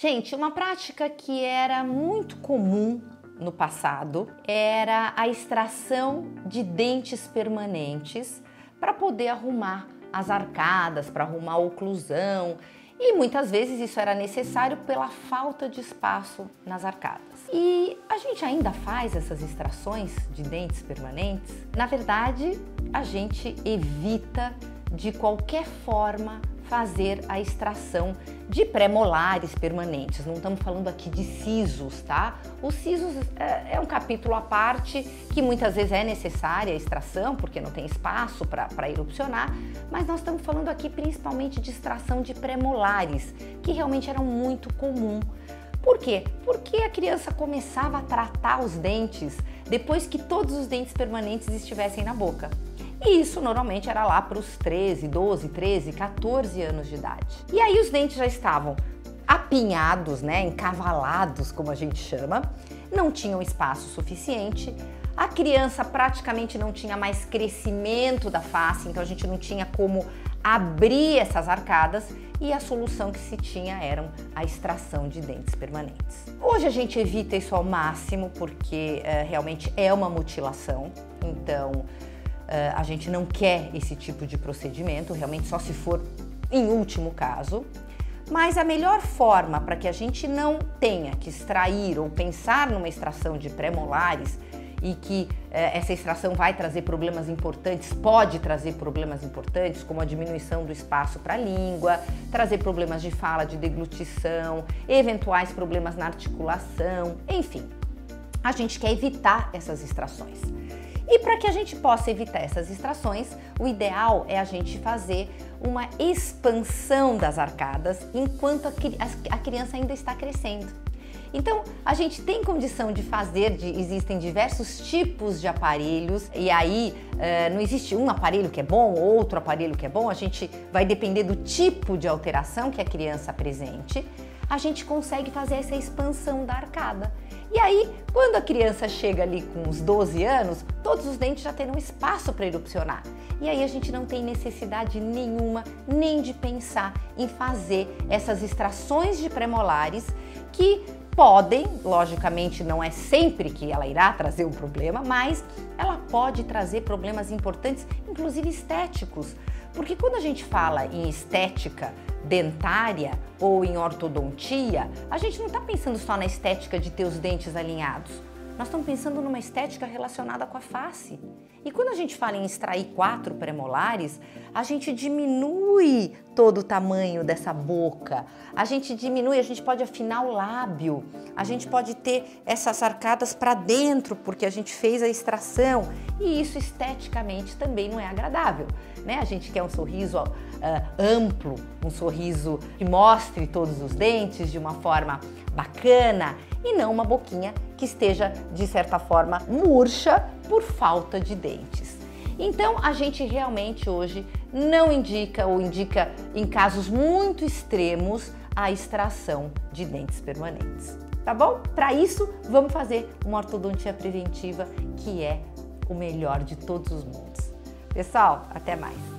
Gente, uma prática que era muito comum no passado era a extração de dentes permanentes para poder arrumar as arcadas, para arrumar a oclusão, e muitas vezes isso era necessário pela falta de espaço nas arcadas. E a gente ainda faz essas extrações de dentes permanentes? Na verdade, a gente evita de qualquer forma fazer a extração de pré-molares permanentes. Não estamos falando aqui de sisos, tá? Os sisos é um capítulo à parte que muitas vezes é necessária a extração porque não tem espaço para erupcionar, mas nós estamos falando aqui principalmente de extração de pré-molares, que realmente eram muito comum. Por quê? Porque a criança começava a tratar os dentes depois que todos os dentes permanentes estivessem na boca. E isso normalmente era lá para os 13, 12, 13, 14 anos de idade. E aí os dentes já estavam apinhados, né, encavalados, como a gente chama, não tinham espaço suficiente, a criança praticamente não tinha mais crescimento da face, então a gente não tinha como abrir essas arcadas e a solução que se tinha era a extração de dentes permanentes. Hoje a gente evita isso ao máximo porque realmente é uma mutilação, então a gente não quer esse tipo de procedimento, realmente só se for em último caso. Mas a melhor forma para que a gente não tenha que extrair ou pensar numa extração de pré-molares e que essa extração vai trazer problemas importantes, pode trazer problemas importantes, como a diminuição do espaço para a língua, trazer problemas de fala, de deglutição, eventuais problemas na articulação, enfim, a gente quer evitar essas extrações. E para que a gente possa evitar essas extrações, o ideal é a gente fazer uma expansão das arcadas enquanto a criança ainda está crescendo. Então, a gente tem condição de fazer, existem diversos tipos de aparelhos e aí não existe um aparelho que é bom, outro aparelho que é bom, a gente vai depender do tipo de alteração que a criança apresente, a gente consegue fazer essa expansão da arcada. E aí, quando a criança chega ali com uns 12 anos, todos os dentes já terão espaço para erupcionar. E aí a gente não tem necessidade nenhuma nem de pensar em fazer essas extrações de pré-molares que podem, logicamente não é sempre que ela irá trazer um problema, mas ela pode trazer problemas importantes, inclusive estéticos. Porque quando a gente fala em estética dentária ou em ortodontia, a gente não está pensando só na estética de ter os dentes alinhados. Nós estamos pensando numa estética relacionada com a face. E quando a gente fala em extrair 4 pré-molares, a gente diminui todo o tamanho dessa boca, a gente pode afinar o lábio, a gente pode ter essas arcadas para dentro porque a gente fez a extração e isso esteticamente também não é agradável, né? A gente quer um sorriso amplo, um sorriso que mostre todos os dentes de uma forma bacana e não uma boquinha que esteja, de certa forma, murcha por falta de dentes. Então, a gente realmente hoje não indica ou indica em casos muito extremos a extração de dentes permanentes, tá bom? Para isso, vamos fazer uma ortodontia preventiva que é o melhor de todos os mundos. Pessoal, até mais!